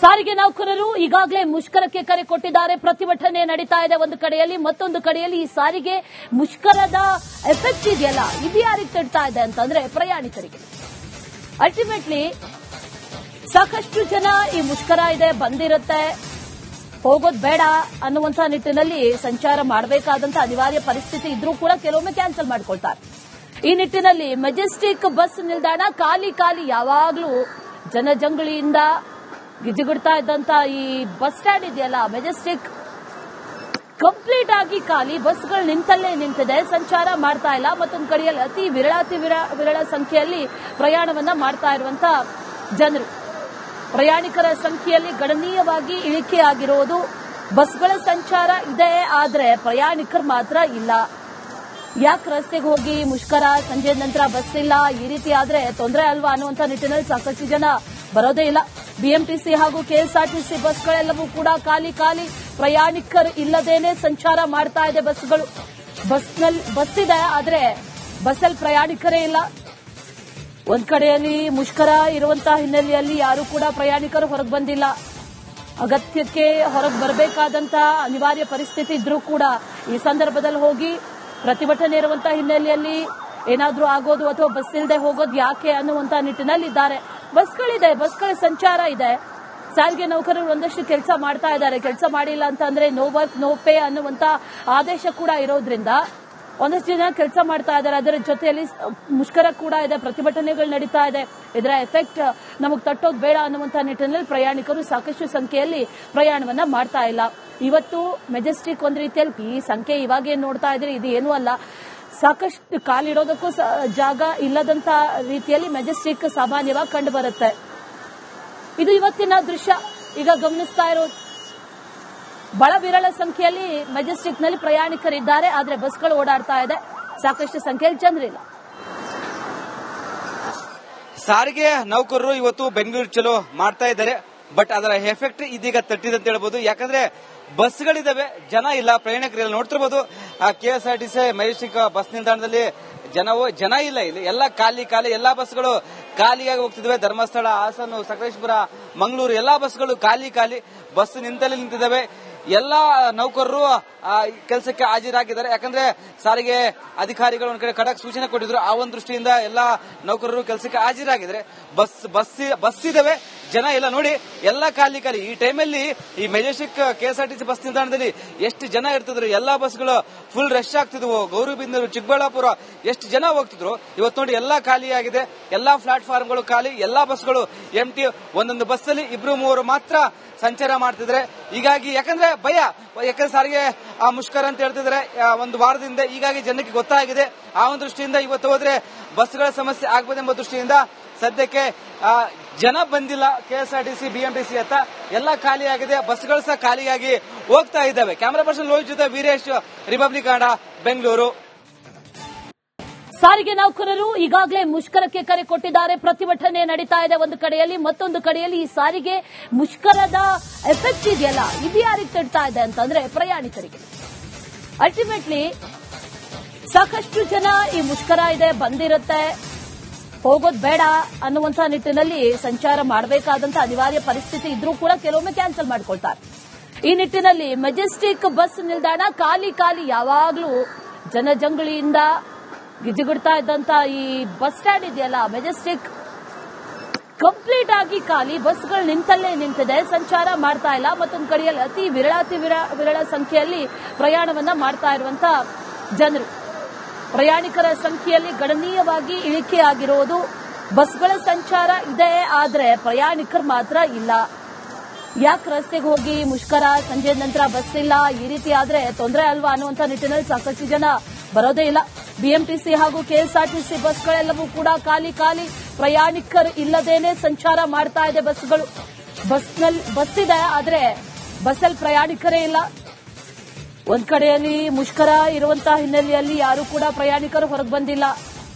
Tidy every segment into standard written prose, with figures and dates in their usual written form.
ಸಾರಿಗೆ ನೌಕರರು ಈಗಾಗಲೇ ಮುಷ್ಕರಕ್ಕೆ ಕರೆ ಕೊಟ್ಟಿದ್ದಾರೆ. ಪ್ರತಿಭಟನೆ ನಡೀತಾ ಇದೆ ಒಂದು ಕಡೆಯಲ್ಲಿ, ಮತ್ತೊಂದು ಕಡೆಯಲ್ಲಿ ಈ ಸಾರಿಗೆ ಮುಷ್ಕರದ ಎಫೆಕ್ಟ್ ಇದೆಯಲ್ಲ, ಇದು ಯಾರಿಗೆ ತಡ್ತಾ ಇದೆ ಅಂತಂದ್ರೆ ಪ್ರಯಾಣಿಕರಿಗೆ. ಅಲ್ಟಿಮೇಟ್ಲಿ ಸಾಕಷ್ಟು ಜನ ಈ ಮುಷ್ಕರ ಇದೆ ಬಂದಿರುತ್ತೆ, ಹೋಗೋದು ಬೇಡ ಅನ್ನುವಂಥ ನಿಟ್ಟಿನಲ್ಲಿ ಸಂಚಾರ ಮಾಡಬೇಕಾದಂತ ಅನಿವಾರ್ಯ ಪರಿಸ್ಥಿತಿ ಇದ್ರೂ ಕೂಡ ಕೆಲವೊಮ್ಮೆ ಕ್ಯಾನ್ಸಲ್ ಮಾಡ್ಕೊಳ್ತಾರೆ. ಈ ನಿಟ್ಟಿನಲ್ಲಿ ಮೆಜೆಸ್ಟಿಕ್ ಬಸ್ ನಿಲ್ದಾಣ ಖಾಲಿ ಯಾವಾಗಲೂ ಜನಜಂಗುಳಿಯಿಂದ ಗಿಜಿಗುಡ್ತಾ ಇದ್ದಂತ ಈ ಬಸ್ ಸ್ಟ್ಯಾಂಡ್ ಇದೆಯಲ್ಲ ಮೆಜೆಸ್ಟಿಕ್ ಕಂಪ್ಲೀಟ್ ಆಗಿ ಖಾಲಿ, ಬಸ್ಗಳು ನಿಂತಲ್ಲೇ ನಿಂತಿದೆ, ಸಂಚಾರ ಮಾಡ್ತಾ ಇಲ್ಲ. ಮತ್ತೊಂದು ಕಡೆಯಲ್ಲಿ ಅತಿ ವಿರಳ ಸಂಖ್ಯೆಯಲ್ಲಿ ಪ್ರಯಾಣವನ್ನ ಮಾಡ್ತಾ ಇರುವಂತ ಜನರು, ಪ್ರಯಾಣಿಕರ ಸಂಖ್ಯೆಯಲ್ಲಿ ಗಣನೀಯವಾಗಿ ಇಳಿಕೆಯಾಗಿರೋದು. ಬಸ್ಗಳ ಸಂಚಾರ ಇದೆ, ಆದ್ರೆ ಪ್ರಯಾಣಿಕರು ಮಾತ್ರ ಇಲ್ಲ. ಯಾಕೆ ರಸ್ತೆಗೆ ಹೋಗಿ ಮುಷ್ಕರ, ಸಂಜೆ ನಂತರ ಬಸ್ ಇಲ್ಲ, ಈ ರೀತಿ ಆದ್ರೆ ತೊಂದರೆ ಅಲ್ವಾ ಅನ್ನುವಂಥ ನಿಟ್ಟಿನಲ್ಲಿ ಸಾಕಷ್ಟು ಜನ ಬರೋದೇ ಇಲ್ಲ. ಬಿಎಂಟಿಸಿ ಹಾಗೂ ಕೆಎಸ್ಆರ್ಟಿಸಿ ಬಸ್ಗಳೆಲ್ಲವೂ ಕೂಡ ಖಾಲಿ, ಪ್ರಯಾಣಿಕರು ಇಲ್ಲದೇನೆ ಸಂಚಾರ ಮಾಡ್ತಾ ಇದೆ ಬಸ್ಗಳು. ಬಸ್ ಇದೆ, ಆದ್ರೆ ಬಸ್ಸಲ್ಲಿ ಪ್ರಯಾಣಿಕರೇ ಇಲ್ಲ. ಒಂದ್ ಕಡೆಯಲ್ಲಿ ಮುಷ್ಕರ ಇರುವಂತಹ ಹಿನ್ನೆಲೆಯಲ್ಲಿ ಯಾರು ಕೂಡ ಪ್ರಯಾಣಿಕರು ಹೊರಗೆ ಬಂದಿಲ್ಲ. ಅಗತ್ಯಕ್ಕೆ ಹೊರಗೆ ಬರಬೇಕಾದಂತ ಅನಿವಾರ್ಯ ಪರಿಸ್ಥಿತಿ ಇದ್ರೂ ಕೂಡ ಈ ಸಂದರ್ಭದಲ್ಲಿ ಹೋಗಿ ಪ್ರತಿಭಟನೆ ಇರುವಂತಹ ಹಿನ್ನೆಲೆಯಲ್ಲಿ ಏನಾದ್ರೂ ಆಗೋದು ಅಥವಾ ಬಸ್ ಇಲ್ಲದೆ ಹೋಗೋದು ಯಾಕೆ ಅನ್ನುವಂತ ನಿಟ್ಟಿನಲ್ಲಿ ಇದ್ದಾರೆ. ಬಸ್ಗಳಿದೆ, ಬಸ್ಗಳ ಸಂಚಾರ ಇದೆ. ಸಾರಿಗೆ ನೌಕರರು ಒಂದಷ್ಟು ಕೆಲಸ ಮಾಡ್ತಾ ಇದ್ದಾರೆ. ಕೆಲಸ ಮಾಡಿಲ್ಲ ಅಂತಂದ್ರೆ ನೋ ವರ್ಕ್ ನೋ ಪೇ ಅನ್ನುವಂತ ಆದೇಶ ಕೂಡ ಇರೋದ್ರಿಂದ ಒಂದಷ್ಟು ಜನ ಕೆಲಸ ಮಾಡ್ತಾ ಇದ್ದಾರೆ. ಅದರ ಜೊತೆಯಲ್ಲಿ ಮುಷ್ಕರ ಕೂಡ ಇದೆ, ಪ್ರತಿಭಟನೆಗಳು ನಡೀತಾ ಇದೆ. ಇದರ ಎಫೆಕ್ಟ್ ನಮಗೆ ತಟ್ಟೋದು ಬೇಡ ಅನ್ನುವಂತ ನಿಟ್ಟಿನಲ್ಲಿ ಪ್ರಯಾಣಿಕರು ಸಾಕಷ್ಟು ಸಂಖ್ಯೆಯಲ್ಲಿ ಪ್ರಯಾಣವನ್ನ ಮಾಡ್ತಾ ಇಲ್ಲ. ಇವತ್ತು ಮೆಜೆಸ್ಟಿಕ್ ಒಂದು ರೀತಿಯಲ್ಲಿ ಈ ಸಂಖ್ಯೆ ಇವಾಗೇನು ನೋಡ್ತಾ ಇದ್ರೆ ಇದು ಏನೂ ಅಲ್ಲ, ಸಾಕಷ್ಟು ಕಾಲಿಡೋದಕ್ಕೂ ಜಾಗ ಇಲ್ಲದಂತ ರೀತಿಯಲ್ಲಿ ಮೆಜೆಸ್ಟಿಕ್ ಸಾಮಾನ್ಯವಾಗಿ ಕಂಡು ಬರುತ್ತೆ. ಇದು ಇವತ್ತಿನ ದೃಶ್ಯ. ಈಗ ಗಮನಿಸ್ತಾ ಇರೋದು ಬಹಳ ವಿರಳ ಸಂಖ್ಯೆಯಲ್ಲಿ ಮೆಜೆಸ್ಟಿಕ್ನಲ್ಲಿ ಪ್ರಯಾಣಿಕರಿದ್ದಾರೆ, ಆದ್ರೆ ಬಸ್ಗಳು ಓಡಾಡ್ತಾ ಇದೆ, ಸಾಕಷ್ಟು ಸಂಖ್ಯೆಯಲ್ಲಿ ಜನರಿಲ್ಲ. ಸಾರಿಗೆ ನೌಕರರು ಇವತ್ತು ಬೆಂಗಳೂರು ಚಲೋ ಮಾಡ್ತಾ ಇದ್ದಾರೆ, ಬಟ್ ಅದರ ಎಫೆಕ್ಟ್ ಇದೀಗ ತಟ್ಟಿದೆ ಅಂತ ಹೇಳ್ಬೋದು. ಯಾಕಂದ್ರೆ ಬಸ್ಗಳಿದಾವೆ, ಜನ ಇಲ್ಲ, ಪ್ರಯಾಣಿಕರಿಲ್ಲ. ನೋಡ್ತಿರ್ಬೋದು ಕೆಎಸ್ಆರ್ಟಿಸಿ ಮೆಜೆಸ್ಟಿಕ್ ಬಸ್ ನಿಲ್ದಾಣದಲ್ಲಿ ಜನ ಇಲ್ಲ, ಇಲ್ಲಿ ಎಲ್ಲ ಖಾಲಿ, ಎಲ್ಲಾ ಬಸ್ಗಳು ಖಾಲಿಯಾಗಿ ಹೋಗ್ತಿದ್ದಾವೆ. ಧರ್ಮಸ್ಥಳ, ಹಾಸನ, ಸಕಲೇಶಪುರ, ಮಂಗಳೂರು ಎಲ್ಲಾ ಬಸ್ಗಳು ಖಾಲಿ, ಬಸ್ ನಿಂತಲ್ಲಿ ನಿಂತಿದ್ದಾವೆ. ಎಲ್ಲಾ ನೌಕರರು ಕೆಲಸಕ್ಕೆ ಹಾಜರಾಗಿದ್ದಾರೆ. ಯಾಕಂದ್ರೆ ಸಾರಿಗೆ ಅಧಿಕಾರಿಗಳು ಒಂದ್ ಕಡೆ ಖಡಕ್ ಸೂಚನೆ ಕೊಟ್ಟಿದ್ರು. ಆ ಒಂದು ದೃಷ್ಟಿಯಿಂದ ಎಲ್ಲಾ ನೌಕರರು ಕೆಲಸಕ್ಕೆ ಹಾಜರಾಗಿದ್ದಾರೆ. ಬಸ್ ಇದಾವೆ, ಜನ ಇಲ್ಲ. ನೋಡಿ ಎಲ್ಲಾ ಖಾಲಿ. ಈ ಟೈಮಲ್ಲಿ ಈ ಮೆಜೆಸ್ಟಿಕ್ ಕೆಎಸ್ಆರ್ಟಿಸಿ ಬಸ್ ನಿಲ್ದಾಣದಲ್ಲಿ ಎಷ್ಟು ಜನ ಇರ್ತಿದ್ರು, ಎಲ್ಲಾ ಬಸ್ಗಳು ಫುಲ್ ರಶ್ ಆಗ್ತಿದ್ವು. ಗೌರಿಬಿದನೂರು, ಚಿಕ್ಕಬಳ್ಳಾಪುರ ಎಷ್ಟು ಜನ ಹೋಗ್ತಿದ್ರು. ಇವತ್ತು ನೋಡಿ ಎಲ್ಲಾ ಖಾಲಿ ಆಗಿದೆ, ಎಲ್ಲಾ ಪ್ಲಾಟ್ಫಾರ್ಮ್ಗಳು ಖಾಲಿ, ಎಲ್ಲಾ ಬಸ್ಗಳು ಎಂಟಿ. ಒಂದೊಂದು ಬಸ್ಸಲ್ಲಿ 2-3 ಮಾತ್ರ ಸಂಚಾರ ಮಾಡ್ತಿದ್ರೆ. ಹೀಗಾಗಿ ಯಾಕಂದ್ರೆ ಭಯ, ಯಾಕಂದ್ರೆ ಸಾರಿಗೆ ಆ ಮುಷ್ಕರ ಅಂತ ಹೇಳ್ತಿದ್ರೆ ಒಂದು ವಾರದಿಂದ. ಹೀಗಾಗಿ ಜನಕ್ಕೆ ಗೊತ್ತಾಗಿದೆ. ಆ ಒಂದು ದೃಷ್ಟಿಯಿಂದ ಇವತ್ತು ಹೋದ್ರೆ ಬಸ್ಗಳ ಸಮಸ್ಯೆ ಆಗ್ಬೋದೆಂಬ ದೃಷ್ಟಿಯಿಂದ ಸದ್ಯಕ್ಕೆ ಜನ ಬಂದಿಲ್ಲ. ಕೆಎಸ್ಆರ್ಟಿಸಿ, ಬಿಎಂಟಿಸಿ ಅಂತ ಎಲ್ಲ ಖಾಲಿ ಆಗಿದೆ, ಬಸ್ಗಳು ಸಹ ಖಾಲಿಯಾಗಿ ಹೋಗ್ತಾ ಇದ್ದಾವೆ. ಕ್ಯಾಮರಾ ಪರ್ಸನ್ ಲೋಹಿತ್ ಜೊತೆ ವೀರೇಶ್, ರಿಪಬ್ಲಿಕ್ ಕನ್ನಡ, ಬೆಂಗಳೂರು. ಸಾರಿಗೆ ನೌಕರರು ಈಗಾಗಲೇ ಮುಷ್ಕರಕ್ಕೆ ಕರೆ ಕೊಟ್ಟಿದ್ದಾರೆ. ಪ್ರತಿಭಟನೆ ನಡೀತಾ ಇದೆ ಒಂದು ಕಡೆಯಲ್ಲಿ, ಮತ್ತೊಂದು ಕಡೆಯಲ್ಲಿ ಈ ಸಾರಿಗೆ ಮುಷ್ಕರದ ಎಫೆಕ್ಟ್ ಇದೆಯಲ್ಲ, ಇದು ಯಾರಿಗೆ ತಡ್ತಾ ಇದೆ ಅಂತಂದ್ರೆ ಪ್ರಯಾಣಿಕರಿಗೆ. ಅಲ್ಟಿಮೇಟ್ಲಿ ಸಾಕಷ್ಟು ಜನ ಈ ಮುಷ್ಕರ ಇದೆ ಬಂದಿರುತ್ತೆ, ಹೋಗೋದು ಬೇಡ ಅನ್ನುವಂಥ ನಿಟ್ಟಿನಲ್ಲಿ ಸಂಚಾರ ಮಾಡಬೇಕಾದಂತ ಅನಿವಾರ್ಯ ಪರಿಸ್ಥಿತಿ ಇದ್ರೂ ಕೂಡ ಕೆಲವೊಮ್ಮೆ ಕ್ಯಾನ್ಸಲ್ ಮಾಡ್ಕೊಳ್ತಾರೆ. ಈ ನಿಟ್ಟಿನಲ್ಲಿ ಮೆಜೆಸ್ಟಿಕ್ ಬಸ್ ನಿಲ್ದಾಣ ಖಾಲಿ ಯಾವಾಗಲೂ ಜನಜಂಗುಳಿಯಿಂದ ಗಿಜಿಗುಡ್ತಾ ಇದ್ದಂತ ಈ ಬಸ್ ಸ್ಟ್ಯಾಂಡ್ ಇದೆಯಲ್ಲ ಮೆಜೆಸ್ಟಿಕ್ ಕಂಪ್ಲೀಟ್ ಆಗಿ ಖಾಲಿ, ಬಸ್ಗಳು ನಿಂತಲ್ಲೇ ನಿಂತಿದೆ, ಸಂಚಾರ ಮಾಡ್ತಾ ಇಲ್ಲ. ಮತ್ತೊಂದು ಕಡೆಯಲ್ಲಿ ಅತಿ ವಿರಳ ಸಂಖ್ಯೆಯಲ್ಲಿ ಪ್ರಯಾಣವನ್ನ ಮಾಡ್ತಾ ಇರುವಂತ ಜನರು, ಪ್ರಯಾಣಿಕರ ಸಂಖ್ಯೆಯಲ್ಲಿ ಗಣನೀಯವಾಗಿ ಇಳಿಕೆಯಾಗಿರೋದು. ಬಸ್ಗಳ ಸಂಚಾರ ಇದೆ, ಆದ್ರೆ ಪ್ರಯಾಣಿಕರು ಮಾತ್ರ ಇಲ್ಲ. ಯಾಕೆ ರಸ್ತೆಗೆ ಹೋಗಿ ಮುಷ್ಕರ, ಸಂಜೆ ನಂತರ ಬಸ್ ಇಲ್ಲ, ಈ ರೀತಿ ಆದ್ರೆ ತೊಂದರೆ ಅಲ್ವಾ ಅನ್ನುವಂಥ ನಿಟ್ಟಿನಲ್ಲಿ ಸಾಕಷ್ಟು ಜನ ಬರೋದೇ ಇಲ್ಲ. ಬಿಎಂಟಿಸಿ ಹಾಗೂ ಕೆಎಸ್ಆರ್ಟಿಸಿ ಬಸ್ಗಳೆಲ್ಲವೂ ಕೂಡ ಖಾಲಿ, ಪ್ರಯಾಣಿಕರು ಇಲ್ಲದೇನೆ ಸಂಚಾರ ಮಾಡ್ತಾ ಇದೆ ಬಸ್ಗಳು. ಬಸ್ ಇದೆ, ಆದ್ರೆ ಬಸ್ಸಲ್ಲಿ ಪ್ರಯಾಣಿಕರೇ ಇಲ್ಲ. ಒಂದ್ ಕಡೆಯಲ್ಲಿ ಮುಷ್ಕರ ಇರುವಂತಹ ಹಿನ್ನೆಲೆಯಲ್ಲಿ ಯಾರು ಕೂಡ ಪ್ರಯಾಣಿಕರು ಹೊರಗೆ ಬಂದಿಲ್ಲ.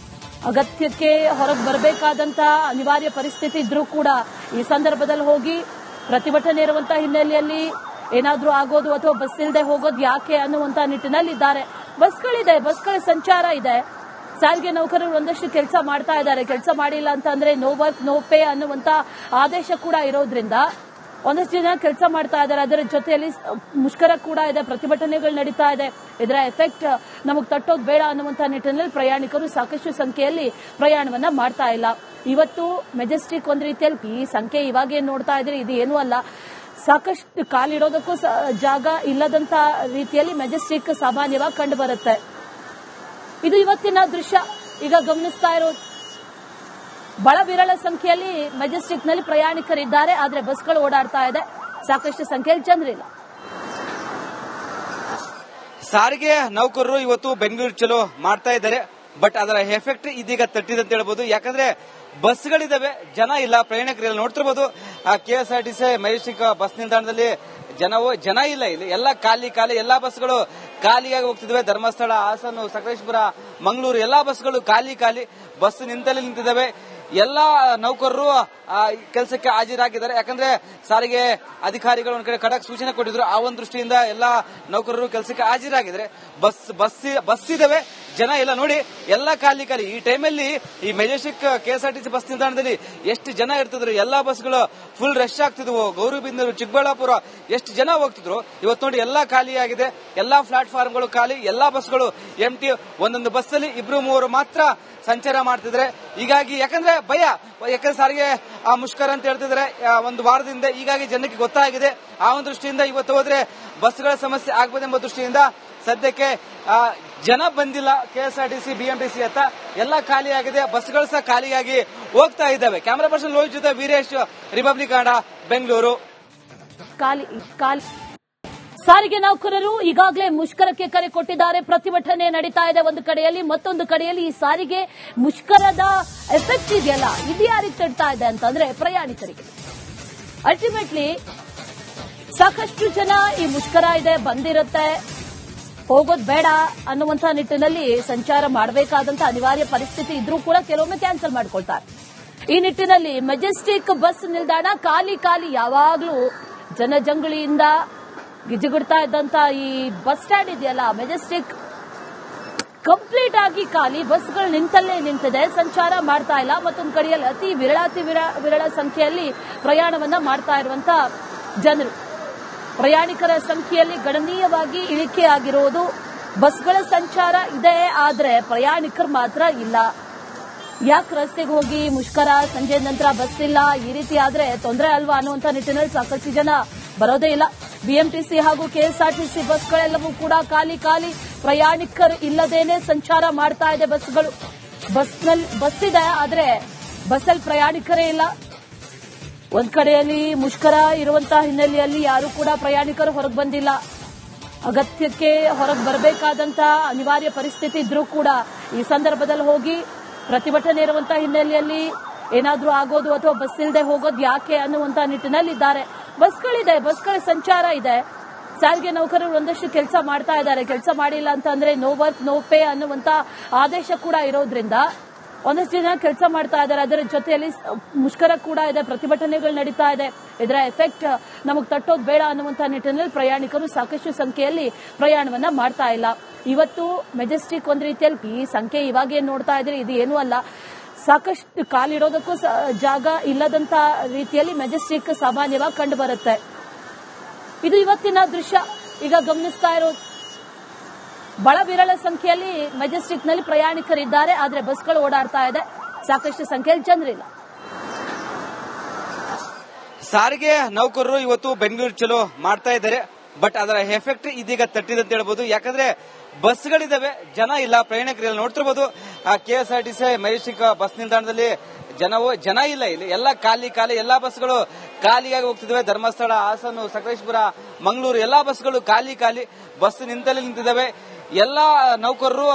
ಅಗತ್ಯಕ್ಕೆ ಹೊರಗೆ ಬರಬೇಕಾದಂತ ಅನಿವಾರ್ಯ ಪರಿಸ್ಥಿತಿ ಇದ್ರೂ ಕೂಡ ಈ ಸಂದರ್ಭದಲ್ಲಿ ಹೋಗಿ ಪ್ರತಿಭಟನೆ ಇರುವಂತಹ ಹಿನ್ನೆಲೆಯಲ್ಲಿ ಏನಾದ್ರೂ ಆಗೋದು ಅಥವಾ ಬಸ್ ಇಲ್ಲದೆ ಹೋಗೋದು ಯಾಕೆ ಅನ್ನುವಂತ ನಿಟ್ಟಿನಲ್ಲಿ ಇದ್ದಾರೆ. ಬಸ್ಗಳಿದೆ, ಬಸ್ಗಳ ಸಂಚಾರ ಇದೆ. ಸಾರಿಗೆ ನೌಕರರು ಒಂದಷ್ಟು ಕೆಲಸ ಮಾಡ್ತಾ ಇದ್ದಾರೆ. ಕೆಲಸ ಮಾಡಿಲ್ಲ ಅಂತಂದ್ರೆ ನೋ ವರ್ಕ್ ನೋ ಪೇ ಅನ್ನುವಂತ ಆದೇಶ ಕೂಡ ಇರೋದ್ರಿಂದ ಒಂದಷ್ಟು ಜನ ಕೆಲಸ ಮಾಡ್ತಾ ಇದ್ದಾರೆ. ಅದರ ಜೊತೆಯಲ್ಲಿ ಮುಷ್ಕರ ಕೂಡ ಇದೆ, ಪ್ರತಿಭಟನೆಗಳು ನಡೀತಾ ಇದೆ. ಇದರ ಎಫೆಕ್ಟ್ ನಮಗೆ ತಟ್ಟೋದು ಬೇಡ ಅನ್ನುವಂತ ನಿಟ್ಟಿನಲ್ಲಿ ಪ್ರಯಾಣಿಕರು ಸಾಕಷ್ಟು ಸಂಖ್ಯೆಯಲ್ಲಿ ಪ್ರಯಾಣವನ್ನ ಮಾಡ್ತಾ ಇಲ್ಲ. ಇವತ್ತು ಮೆಜೆಸ್ಟಿಕ್ ಒಂದು ರೀತಿಯಲ್ಲಿ ಈ ಸಂಖ್ಯೆ ಇವಾಗ ನೋಡ್ತಾ ಇದ್ರೆ ಇದು ಏನೂ ಅಲ್ಲ, ಸಾಕಷ್ಟು ಕಾಲಿಡೋದಕ್ಕೂ ಜಾಗ ಇಲ್ಲದಂತ ರೀತಿಯಲ್ಲಿ ಮೆಜೆಸ್ಟಿಕ್ ಸಾಮಾನ್ಯವಾಗಿ ಕಂಡು ಬರುತ್ತೆ. ಇದು ಇವತ್ತಿನ ದೃಶ್ಯ. ಈಗ ಗಮನಿಸ್ತಾ ಇರೋದು ಬಹಳ ವಿರಳ ಸಂಖ್ಯೆಯಲ್ಲಿ ಮೆಜೆಸ್ಟಿಕ್ ನಲ್ಲಿ ಪ್ರಯಾಣಿಕರಿದ್ದಾರೆ, ಆದ್ರೆ ಬಸ್ಗಳು ಓಡಾಡ್ತಾ ಇದೆ, ಸಾಕಷ್ಟು ಸಂಖ್ಯೆಯಲ್ಲಿ ಜನರಿಲ್ಲ. ಸಾರಿಗೆ ನೌಕರರು ಇವತ್ತು ಬೆಂಗಳೂರು ಚಲೋ ಮಾಡ್ತಾ ಇದ್ದಾರೆ, ಬಟ್ ಅದರ ಎಫೆಕ್ಟ್ ಇದೀಗ ತಟ್ಟಿದೆ ಅಂತ ಹೇಳ್ಬೋದು. ಯಾಕಂದ್ರೆ ಬಸ್ಗಳಿದಾವೆ, ಜನ ಇಲ್ಲ, ಪ್ರಯಾಣಿಕರಿಲ್ಲ. ನೋಡ್ತಿರ್ಬೋದು KSRTC ಮೆಜೆಸ್ಟಿಕ್ ಬಸ್ ನಿಲ್ದಾಣದಲ್ಲಿ ಜನ ಇಲ್ಲ. ಇಲ್ಲಿ ಎಲ್ಲ ಖಾಲಿ ಎಲ್ಲಾ ಬಸ್ಗಳು ಖಾಲಿಯಾಗಿ ಹೋಗ್ತಿದ್ದಾವೆ. ಧರ್ಮಸ್ಥಳ, ಹಾಸನ, ಸಕಲೇಶಪುರ, ಮಂಗಳೂರು ಎಲ್ಲಾ ಬಸ್ಗಳು ಖಾಲಿ ಬಸ್ ನಿಂತಿದ್ದಾವೆ. ಎಲ್ಲಾ ನೌಕರರು ಕೆಲಸಕ್ಕೆ ಹಾಜರಾಗಿದ್ದಾರೆ. ಯಾಕಂದ್ರೆ ಸಾರಿಗೆ ಅಧಿಕಾರಿಗಳು ಒಂದ್ ಕಡೆ ಖಡಕ್ ಸೂಚನೆ ಕೊಟ್ಟಿದ್ರು. ಆ ಒಂದು ದೃಷ್ಟಿಯಿಂದ ಎಲ್ಲಾ ನೌಕರರು ಕೆಲಸಕ್ಕೆ ಹಾಜರಾಗಿದ್ದಾರೆ. ಬಸ್ ಇದಾವೆ, ಜನ ಇಲ್ಲ. ನೋಡಿ ಎಲ್ಲಾ ಖಾಲಿ ಈ ಟೈಮಲ್ಲಿ ಈ ಮೆಜೆಸ್ಟಿಕ್ KSRTC ಬಸ್ ನಿಲ್ದಾಣದಲ್ಲಿ ಎಷ್ಟು ಜನ ಇರ್ತಿದ್ರು. ಎಲ್ಲಾ ಬಸ್ಗಳು ಫುಲ್ ರಶ್ ಆಗ್ತಿದ್ವು. ಗೌರಿಬಿದನೂರು, ಚಿಕ್ಕಬಳ್ಳಾಪುರ ಎಷ್ಟು ಜನ ಹೋಗ್ತಿದ್ರು. ಇವತ್ತು ನೋಡಿ ಎಲ್ಲಾ ಖಾಲಿ ಆಗಿದೆ. ಎಲ್ಲಾ ಪ್ಲಾಟ್ಫಾರ್ಮ್ಗಳು ಖಾಲಿ, ಎಲ್ಲಾ ಬಸ್ಗಳು ಎಂಟಿ. ಒಂದೊಂದು ಬಸ್ಸಲ್ಲಿ 2-3 ಮಾತ್ರ ಸಂಚಾರ ಮಾಡ್ತಿದ್ರೆ. ಹೀಗಾಗಿ ಯಾಕಂದ್ರೆ ಭಯ, ಯಾಕಂದ್ರೆ ಸಾರಿಗೆ ಮುಷ್ಕರ ಅಂತ ಹೇಳ್ತಿದ್ರೆ ಒಂದು ವಾರದಿಂದ. ಹೀಗಾಗಿ ಜನಕ್ಕೆ ಗೊತ್ತಾಗಿದೆ. ಆ ಒಂದು ದೃಷ್ಟಿಯಿಂದ ಇವತ್ತು ಹೋದ್ರೆ ಬಸ್ಗಳ ಸಮಸ್ಯೆ ಆಗ್ಬೋದೆಂಬ ದೃಷ್ಟಿಯಿಂದ ಸದ್ಯಕ್ಕೆ ಜನ ಬಂದಿಲ್ಲ. KSRTC, BMTC ಅಂತ ಎಲ್ಲ ಖಾಲಿ ಆಗಿದೆ. ಬಸ್ಗಳು ಸಹ ಖಾಲಿಯಾಗಿ ಹೋಗ್ತಾ ಇದ್ದಾವೆ. ಕ್ಯಾಮರಾ ಪರ್ಸನ್ ಲೋಹಿತ್ ಜೊತೆ ವೀರೇಶ್, ರಿಪಬ್ಲಿಕ್ ಕನ್ನಡ, ಬೆಂಗಳೂರು. ಸಾರಿಗೆ ನೌಕರರು ಈಗಾಗಲೇ ಮುಷ್ಕರಕ್ಕೆ ಕರೆ ಕೊಟ್ಟಿದ್ದಾರೆ. ಪ್ರತಿಭಟನೆ ನಡೀತಾ ಇದೆ ಒಂದು ಕಡೆಯಲ್ಲಿ, ಮತ್ತೊಂದು ಕಡೆಯಲ್ಲಿ ಈ ಸಾರಿಗೆ ಮುಷ್ಕರದ ಎಫೆಕ್ಟ್ ಇದೆಯಲ್ಲ, ಇದು ಯಾರಿಗೆ ತಡ್ತಾ ಇದೆ ಅಂತಂದ್ರೆ ಪ್ರಯಾಣಿಕರಿಗೆ. ಅಲ್ಟಿಮೇಟ್ಲಿ ಸಾಕಷ್ಟು ಜನ ಈ ಮುಷ್ಕರ ಇದೆ ಬಂದಿರುತ್ತೆ, ಹೋಗೋದು ಬೇಡ ಅನ್ನುವಂತ ನಿಟ್ಟಿನಲ್ಲಿ ಸಂಚಾರ ಮಾಡಬೇಕಾದಂತ ಅನಿವಾರ್ಯ ಪರಿಸ್ಥಿತಿ ಇದ್ರೂ ಕೂಡ ಕೆಲವೊಮ್ಮೆ ಕ್ಯಾನ್ಸಲ್ ಮಾಡ್ಕೊಳ್ತಾರೆ. ಈ ನಿಟ್ಟಿನಲ್ಲಿ ಮೆಜೆಸ್ಟಿಕ್ ಬಸ್ ನಿಲ್ದಾಣ ಖಾಲಿ ಯಾವಾಗ್ಲೂ ಜನಜಂಗುಳಿಯಿಂದ ಗಿಜುಗುಡ್ತಾ ಇದ್ದಂತ ಈ ಬಸ್ ಸ್ಟ್ಯಾಂಡ್ ಇದೆಯಲ್ಲ, ಮೆಜೆಸ್ಟಿಕ್ ಕಂಪ್ಲೀಟ್ ಆಗಿ ಖಾಲಿ. ಬಸ್ಗಳು ನಿಂತಲ್ಲೇ ನಿಂತಿದೆ, ಸಂಚಾರ ಮಾಡ್ತಾ ಇಲ್ಲ. ಮತ್ತೊಂದು ಕಡೆಯಲ್ಲಿ ಅತಿ ವಿರಳ ಸಂಖ್ಯೆಯಲ್ಲಿ ಪ್ರಯಾಣವನ್ನ ಮಾಡ್ತಾ ಇರುವಂತ ಜನರು. ಪ್ರಯಾಣಿಕರ ಸಂಖ್ಯೆಯಲ್ಲಿ ಗಣನೀಯವಾಗಿ ಇಳಿಕೆಯಾಗಿರುವುದು. ಬಸ್ಗಳ ಸಂಚಾರ ಇದೆ, ಆದ್ರೆ ಪ್ರಯಾಣಿಕರು ಮಾತ್ರ ಇಲ್ಲ. ಯಾಕೆ ರಸ್ತೆಗೆ ಹೋಗಿ ಮುಷ್ಕರ, ಸಂಜೆ ನಂತರ ಬಸ್ ಇಲ್ಲ, ಈ ರೀತಿ ಆದ್ರೆ ತೊಂದರೆ ಅಲ್ವಾ ಅನ್ನುವಂತ ನಿಟ್ಟಿನಲ್ಲಿ ಸಾಕಷ್ಟು ಜನ ಬರೋದೇ ಇಲ್ಲ. BMTC ಹಾಗೂ KSRTC ಬಸ್ಗಳೆಲ್ಲವೂ ಕೂಡ ಖಾಲಿ. ಪ್ರಯಾಣಿಕರು ಇಲ್ಲದೇನೆ ಸಂಚಾರ ಮಾಡ್ತಾ ಇದೆ ಬಸ್ಗಳು. ಬಸ್ ಇದೆ, ಆದ್ರೆ ಬಸ್ಸಲ್ಲಿ ಪ್ರಯಾಣಿಕರೇ ಇಲ್ಲ. ಒಂದ್ ಕಡೆಯಲ್ಲಿ ಮುಷ್ಕರ ಇರುವಂತಹ ಹಿನ್ನೆಲೆಯಲ್ಲಿ ಯಾರು ಕೂಡ ಪ್ರಯಾಣಿಕರು ಹೊರಗೆ ಬಂದಿಲ್ಲ. ಅಗತ್ಯಕ್ಕೆ ಹೊರಗೆ ಬರಬೇಕಾದಂತ ಅನಿವಾರ್ಯ ಪರಿಸ್ಥಿತಿ ಇದ್ರೂ ಕೂಡ ಈ ಸಂದರ್ಭದಲ್ಲಿ ಹೋಗಿ ಪ್ರತಿಭಟನೆ ಇರುವಂತಹ ಹಿನ್ನೆಲೆಯಲ್ಲಿ ಏನಾದ್ರೂ ಆಗೋದು ಅಥವಾ ಬಸ್ ಇಲ್ಲದೆ ಹೋಗೋದು ಯಾಕೆ ಅನ್ನುವಂತ ನಿಟ್ಟಿನಲ್ಲಿ ಇದ್ದಾರೆ. ಬಸ್ಗಳಿದೆ, ಬಸ್ಗಳ ಸಂಚಾರ ಇದೆ. ಸಾರಿಗೆ ನೌಕರರು ಒಂದಷ್ಟು ಕೆಲಸ ಮಾಡ್ತಾ ಇದ್ದಾರೆ. ಕೆಲಸ ಮಾಡಿಲ್ಲ ಅಂತಂದ್ರೆ ನೋ ವರ್ಕ್ ನೋ ಪೇ ಅನ್ನುವಂತ ಆದೇಶ ಕೂಡ ಇರೋದ್ರಿಂದ ಒಂದಷ್ಟು ಜನ ಕೆಲಸ ಮಾಡ್ತಾ ಇದ್ದಾರೆ. ಅದರ ಜೊತೆಯಲ್ಲಿ ಮುಷ್ಕರ ಕೂಡ ಇದೆ, ಪ್ರತಿಭಟನೆಗಳು ನಡೀತಾ ಇದೆ. ಇದರ ಎಫೆಕ್ಟ್ ನಮಗೆ ತಟ್ಟೋದು ಬೇಡ ಅನ್ನುವಂತ ನಿಟ್ಟಿನಲ್ಲಿ ಪ್ರಯಾಣಿಕರು ಸಾಕಷ್ಟು ಸಂಖ್ಯೆಯಲ್ಲಿ ಪ್ರಯಾಣವನ್ನ ಮಾಡ್ತಾ ಇಲ್ಲ. ಇವತ್ತು ಮೆಜೆಸ್ಟಿಕ್ ಒಂದು ರೀತಿಯಲ್ಲಿ ಈ ಸಂಖ್ಯೆ ಇವಾಗ ನೋಡ್ತಾ ಇದ್ರೆ ಇದು ಏನೂ ಅಲ್ಲ, ಸಾಕಷ್ಟು ಕಾಲಿಡೋದಕ್ಕೂ ಜಾಗ ಇಲ್ಲದಂತ ರೀತಿಯಲ್ಲಿ ಮೆಜೆಸ್ಟಿಕ್ ಸಾಮಾನ್ಯವಾಗಿ ಕಂಡು ಬರುತ್ತೆ. ಇದು ಇವತ್ತಿನ ದೃಶ್ಯ. ಈಗ ಗಮನಿಸ್ತಾ ಇರೋದು ಬಹಳ ವಿರಳ ಸಂಖ್ಯೆಯಲ್ಲಿ ಮೆಜೆಸ್ಟಿಕ್ ನಲ್ಲಿ ಪ್ರಯಾಣಿಕರಿದ್ದಾರೆ, ಆದ್ರೆ ಬಸ್ಗಳು ಓಡಾಡ್ತಾ ಇದೆ, ಸಾಕಷ್ಟು ಸಂಖ್ಯೆಯಲ್ಲಿ ಜನರಿಲ್ಲ. ಸಾರಿಗೆ ನೌಕರರು ಇವತ್ತು ಬೆಂಗಳೂರು ಚಲೋ ಮಾಡ್ತಾ ಇದ್ದಾರೆ, ಬಟ್ ಅದರ ಎಫೆಕ್ಟ್ ಇದೀಗ ತಟ್ಟಿದೆ ಅಂತ ಹೇಳ್ಬೋದು. ಯಾಕಂದ್ರೆ ಬಸ್ಗಳಿದಾವೆ, ಜನ ಇಲ್ಲ, ಪ್ರಯಾಣಿಕರಿಲ್ಲ. ನೋಡ್ತಿರ್ಬೋದು KSRTC ಮೆಜೆಸ್ಟಿಕ್ ಬಸ್ ನಿಲ್ದಾಣದಲ್ಲಿ ಜನ ಇಲ್ಲ. ಇಲ್ಲಿ ಎಲ್ಲ ಖಾಲಿ ಎಲ್ಲಾ ಬಸ್ಗಳು ಖಾಲಿಯಾಗಿ ಹೋಗ್ತಿದ್ದಾವೆ. ಧರ್ಮಸ್ಥಳ, ಹಾಸನ, ಸಕಲೇಶಪುರ, ಮಂಗಳೂರು ಎಲ್ಲಾ ಬಸ್ಗಳು ಖಾಲಿ ಬಸ್ ನಿಂತಿದ್ದಾವೆ. ಎಲ್ಲಾ ನೌಕರರು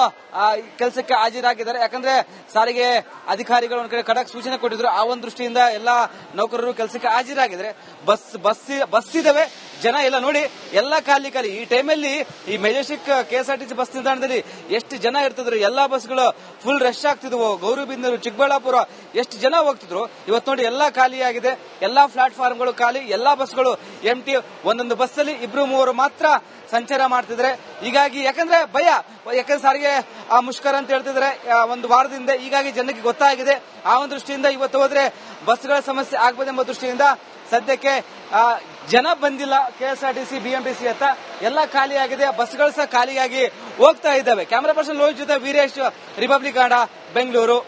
ಕೆಲಸಕ್ಕೆ ಹಾಜರಾಗಿದ್ದಾರೆ. ಯಾಕಂದ್ರೆ ಸಾರಿಗೆ ಅಧಿಕಾರಿಗಳು ಒಂದ್ ಕಡೆ ಖಡಕ್ ಸೂಚನೆ ಕೊಟ್ಟಿದ್ರು. ಆ ಒಂದು ದೃಷ್ಟಿಯಿಂದ ಎಲ್ಲಾ ನೌಕರರು ಕೆಲಸಕ್ಕೆ ಹಾಜರಾಗಿದ್ದಾರೆ. ಬಸ್ ಇದಾವೆ, ಜನ ಇಲ್ಲ. ನೋಡಿ ಎಲ್ಲಾ ಖಾಲಿ ಈ ಟೈಮಲ್ಲಿ ಈ ಮೆಜೆಸ್ಟಿಕ್ KSRTC ಬಸ್ ನಿಲ್ದಾಣದಲ್ಲಿ ಎಷ್ಟು ಜನ ಇರ್ತಿದ್ರು. ಎಲ್ಲಾ ಬಸ್ಗಳು ಫುಲ್ ರಶ್ ಆಗ್ತಿದ್ವು. ಗೌರಿಬಿದನೂರು, ಚಿಕ್ಕಬಳ್ಳಾಪುರ ಎಷ್ಟು ಜನ ಹೋಗ್ತಿದ್ರು. ಇವತ್ತು ನೋಡಿ ಎಲ್ಲಾ ಖಾಲಿ ಆಗಿದೆ. ಎಲ್ಲಾ ಪ್ಲಾಟ್ಫಾರ್ಮ್ಗಳು ಖಾಲಿ, ಎಲ್ಲಾ ಬಸ್ಗಳು ಎಂಟಿ. ಒಂದೊಂದು ಬಸ್ಸಲ್ಲಿ 2-3 ಮಾತ್ರ ಸಂಚಾರ ಮಾಡ್ತಿದ್ರೆ. ಹೀಗಾಗಿ ಯಾಕಂದ್ರೆ ಭಯ, ಯಾಕಂದ್ರೆ ಸಾರಿಗೆ ಮುಷ್ಕರ ಅಂತ ಹೇಳ್ತಿದ್ರೆ ಒಂದು ವಾರದಿಂದ. ಹೀಗಾಗಿ ಜನಕ್ಕೆ ಗೊತ್ತಾಗಿದೆ. ಆ ಒಂದು ದೃಷ್ಟಿಯಿಂದ ಇವತ್ತು ಹೋದ್ರೆ ಬಸ್ಗಳ ಸಮಸ್ಯೆ ಆಗ್ಬೋದೆಂಬ ದೃಷ್ಟಿಯಿಂದ ಸದ್ಯಕ್ಕೆ ಜನ ಬಂದಿಲ್ಲ. KSRTC BMTC ಹತ್ತ ಎಲ್ಲ ಖಾಲಿ ಆಗಿದೆ, ಬಸ್ಗಳು ಸಹ ಖಾಲಿಯಾಗಿ ಹೋಗ್ತಾ ಇದ್ದಾವೆ. ಕ್ಯಾಮರಾ ಪರ್ಸನ್ ಲೋಹಿತ್ ಜೊತೆ ವೀರೇಶ್, ರಿಪಬ್ಲಿಕ್ ಕನ್ನಡ, ಬೆಂಗಳೂರು.